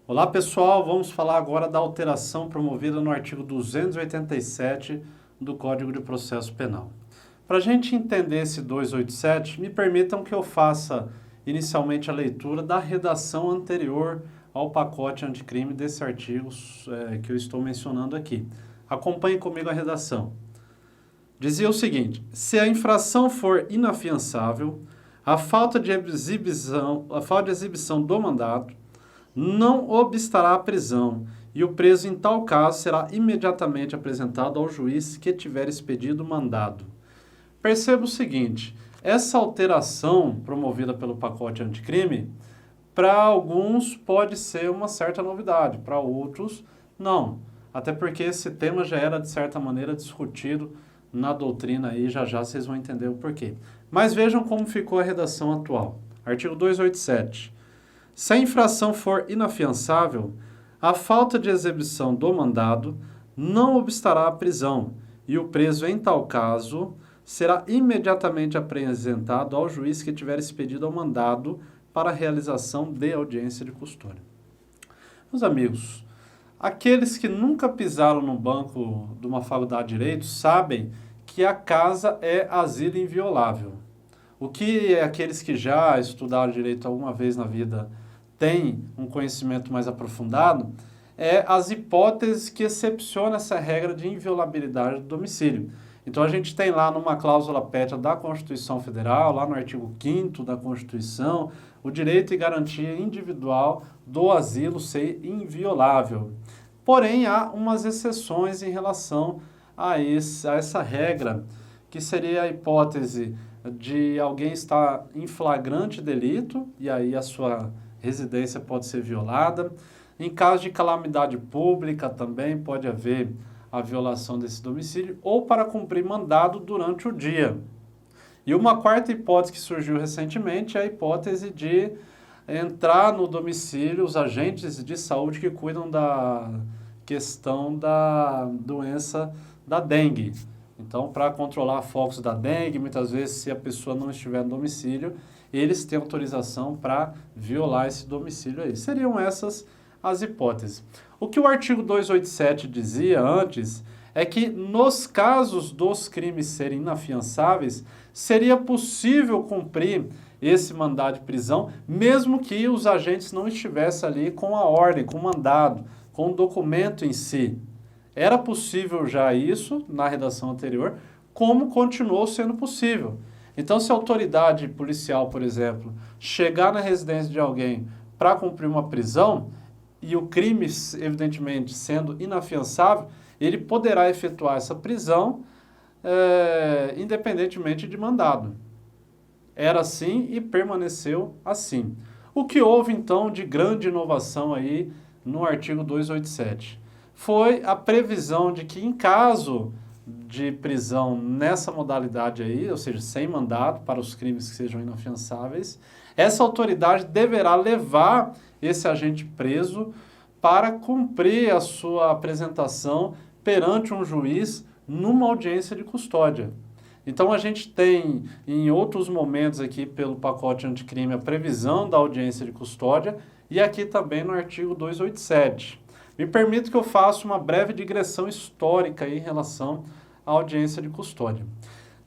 Olá pessoal, vamos falar agora da alteração promovida no artigo 287 do Código de Processo Penal. Para a gente entender esse 287, me permitam que eu faça inicialmente a leitura da redação anterior ao pacote anticrime desse artigo que eu estou mencionando aqui. Acompanhe comigo a redação. Dizia o seguinte: se a infração for inafiançável, a falta de exibição do mandado não obstará a prisão, e o preso, em tal caso, será imediatamente apresentado ao juiz que tiver expedido o mandado. Perceba o seguinte: essa alteração promovida pelo pacote anticrime, para alguns pode ser uma certa novidade, para outros não. Até porque esse tema já era, de certa maneira, discutido na doutrina aí, já vocês vão entender o porquê. Mas vejam como ficou a redação atual. Artigo 287. Se a infração for inafiançável, a falta de exibição do mandado não obstará a prisão, e o preso, em tal caso, será imediatamente apresentado ao juiz que tiver expedido o mandado para a realização de audiência de custódia. Meus amigos, aqueles que nunca pisaram no banco de uma faculdade de Direito sabem que a casa é asilo inviolável. O que aqueles que já estudaram Direito alguma vez na vida tem um conhecimento mais aprofundado, é as hipóteses que excepcionam essa regra de inviolabilidade do domicílio. Então a gente tem lá numa cláusula pétrea da Constituição Federal, lá no artigo 5º da Constituição, o direito e garantia individual do asilo ser inviolável. Porém, há umas exceções em relação a essa regra, que seria a hipótese de alguém estar em flagrante delito, e aí a sua residência pode ser violada. Em caso de calamidade pública também pode haver a violação desse domicílio, ou para cumprir mandado durante o dia. E uma quarta hipótese que surgiu recentemente é a hipótese de entrar no domicílio os agentes de saúde que cuidam da questão da doença da dengue. Então, para controlar focos da dengue, muitas vezes, se a pessoa não estiver no domicílio, eles têm autorização para violar esse domicílio aí. Seriam essas as hipóteses. O que o artigo 287 dizia antes é que nos casos dos crimes serem inafiançáveis, seria possível cumprir esse mandado de prisão, mesmo que os agentes não estivessem ali com a ordem, com o mandado, com o documento em si. Era possível já isso na redação anterior, como continuou sendo possível. Então, se a autoridade policial, por exemplo, chegar na residência de alguém para cumprir uma prisão, e o crime, evidentemente, sendo inafiançável, ele poderá efetuar essa prisão independentemente de mandado. Era assim e permaneceu assim. O que houve, então, de grande inovação aí no artigo 287? Foi a previsão de que, em caso de prisão nessa modalidade aí, ou seja, sem mandado para os crimes que sejam inafiançáveis, essa autoridade deverá levar esse agente preso para cumprir a sua apresentação perante um juiz numa audiência de custódia. Então a gente tem em outros momentos aqui pelo pacote anticrime a previsão da audiência de custódia e aqui também no artigo 287. Me permito que eu faça uma breve digressão histórica em relação à audiência de custódia.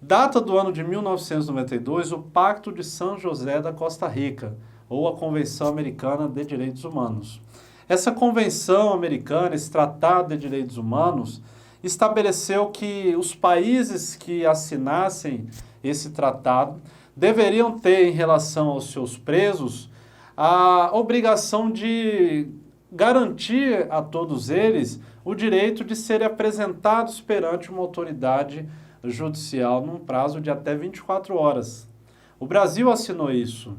Data do ano de 1992, o Pacto de São José da Costa Rica, ou a Convenção Americana de Direitos Humanos. Essa Convenção Americana, esse Tratado de Direitos Humanos, estabeleceu que os países que assinassem esse tratado deveriam ter, em relação aos seus presos, a obrigação de garantir a todos eles o direito de serem apresentados perante uma autoridade judicial num prazo de até 24 horas. O Brasil assinou isso.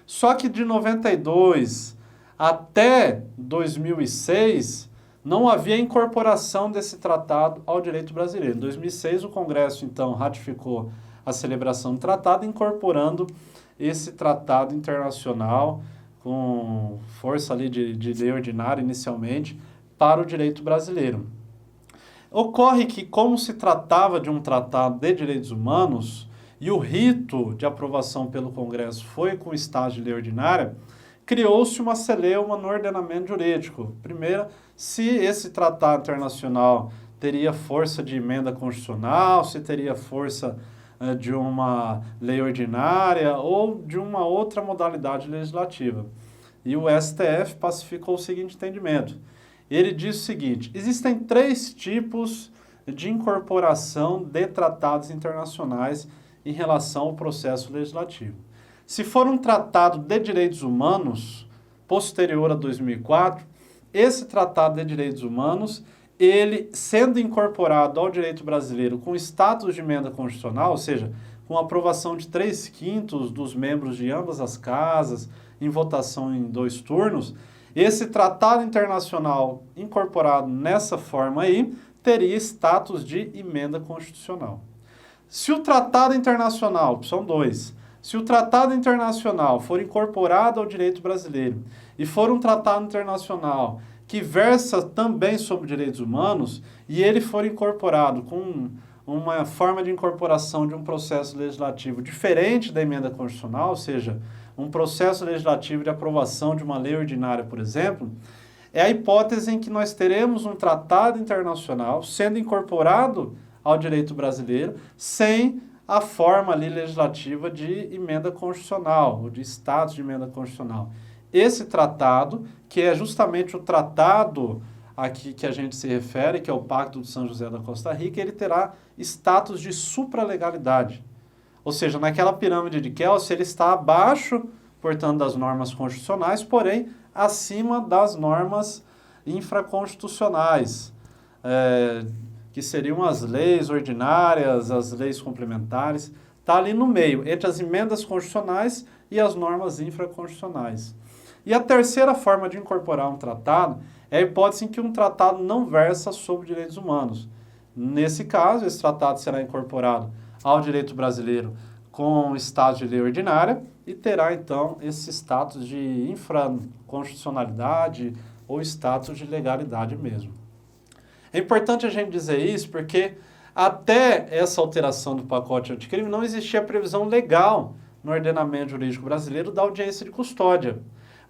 Só que de 92 até 2006 não havia incorporação desse tratado ao direito brasileiro. Em 2006 o Congresso então ratificou a celebração do tratado, incorporando esse tratado internacional com força ali de lei ordinária inicialmente para o direito brasileiro. Ocorre que, como se tratava de um tratado de direitos humanos e o rito de aprovação pelo Congresso foi com estágio de lei ordinária, criou-se uma celeuma no ordenamento jurídico. Primeiro, se esse tratado internacional teria força de emenda constitucional, se teria força de uma lei ordinária ou de uma outra modalidade legislativa. E o STF pacificou o seguinte entendimento. Ele diz o seguinte: existem 3 tipos de incorporação de tratados internacionais em relação ao processo legislativo. Se for um tratado de direitos humanos posterior a 2004, esse tratado de direitos humanos, ele sendo incorporado ao direito brasileiro com status de emenda constitucional, ou seja, com aprovação de 3/5 dos membros de ambas as casas, em votação em 2 turnos, esse tratado internacional incorporado nessa forma aí, teria status de emenda constitucional. Se o tratado internacional, são 2, se o tratado internacional for incorporado ao direito brasileiro e for um tratado internacional que versa também sobre direitos humanos e ele for incorporado com uma forma de incorporação de um processo legislativo diferente da emenda constitucional, ou seja, um processo legislativo de aprovação de uma lei ordinária, por exemplo, é a hipótese em que nós teremos um tratado internacional sendo incorporado ao direito brasileiro sem a forma ali legislativa de emenda constitucional, ou de status de emenda constitucional. Esse tratado, que é justamente o tratado aqui que a gente se refere, que é o Pacto de São José da Costa Rica, ele terá status de supralegalidade. Ou seja, naquela pirâmide de Kelsen, ele está abaixo, portanto, das normas constitucionais, porém, acima das normas infraconstitucionais, que seriam as leis ordinárias, as leis complementares, está ali no meio, entre as emendas constitucionais e as normas infraconstitucionais. E a terceira forma de incorporar um tratado é a hipótese em que um tratado não versa sobre direitos humanos. Nesse caso, esse tratado será incorporado ao direito brasileiro com status de lei ordinária e terá, então, esse status de infraconstitucionalidade ou status de legalidade mesmo. É importante a gente dizer isso porque até essa alteração do pacote anticrime não existia previsão legal no ordenamento jurídico brasileiro da audiência de custódia.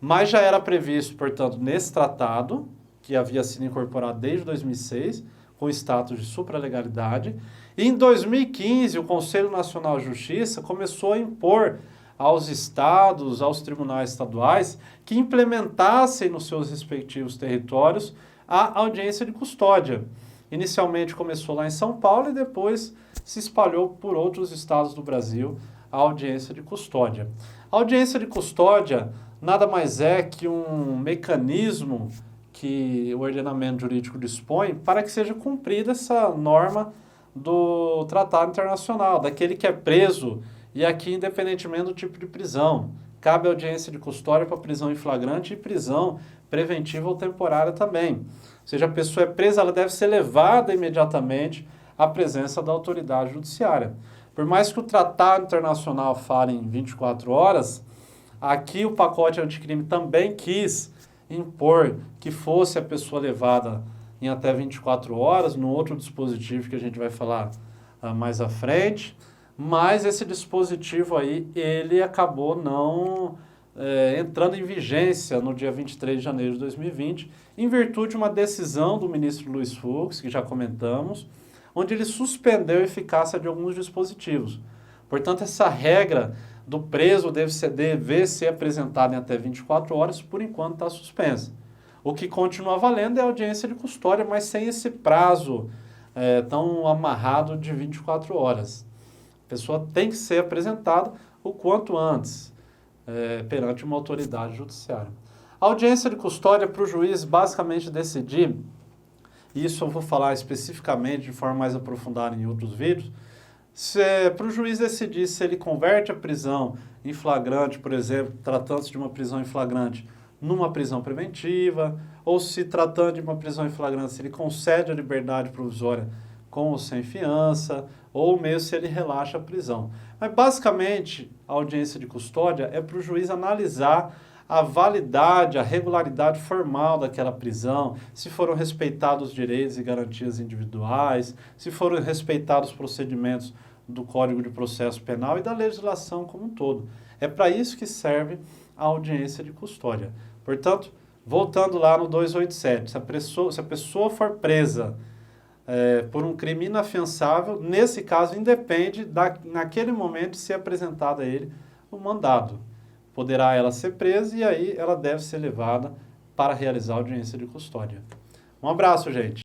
Mas já era previsto, portanto, nesse tratado, que havia sido incorporado desde 2006, com status de supralegalidade. E em 2015, o Conselho Nacional de Justiça começou a impor aos estados, aos tribunais estaduais, que implementassem nos seus respectivos territórios a audiência de custódia. Inicialmente começou lá em São Paulo e depois se espalhou por outros estados do Brasil a audiência de custódia. A audiência de custódia nada mais é que um mecanismo que o ordenamento jurídico dispõe para que seja cumprida essa norma do Tratado Internacional, daquele que é preso, e aqui independentemente do tipo de prisão. Cabe audiência de custódia para prisão em flagrante e prisão preventiva ou temporária também. Ou seja, a pessoa é presa, ela deve ser levada imediatamente à presença da autoridade judiciária. Por mais que o Tratado Internacional fale em 24 horas, aqui o pacote anticrime também quis impor que fosse a pessoa levada em até 24 horas, no outro dispositivo que a gente vai falar mais à frente, mas esse dispositivo aí, ele acabou não entrando em vigência no dia 23 de janeiro de 2020, em virtude de uma decisão do ministro Luiz Fux, que já comentamos, onde ele suspendeu a eficácia de alguns dispositivos. Portanto, essa regra do preso dever ser apresentado em até 24 horas, por enquanto está suspensa. O que continua valendo é a audiência de custódia, mas sem esse prazo tão amarrado de 24 horas. A pessoa tem que ser apresentada o quanto antes, perante uma autoridade judiciária. A audiência de custódia para o juiz basicamente decidir, e isso eu vou falar especificamente de forma mais aprofundada em outros vídeos, para o juiz decidir se ele converte a prisão em flagrante, por exemplo, tratando-se de uma prisão em flagrante, numa prisão preventiva, ou se tratando de uma prisão em flagrante, se ele concede a liberdade provisória com ou sem fiança, ou mesmo se ele relaxa a prisão. Mas basicamente a audiência de custódia é para o juiz analisar a validade, a regularidade formal daquela prisão, se foram respeitados os direitos e garantias individuais, se foram respeitados os procedimentos do Código de Processo Penal e da legislação como um todo. É para isso que serve a audiência de custódia. Portanto, voltando lá no 287, se a pessoa for presa por um crime inafiançável, nesse caso independe naquele momento de ser apresentado a ele o mandado. Poderá ela ser presa e aí ela deve ser levada para realizar a audiência de custódia. Um abraço, gente.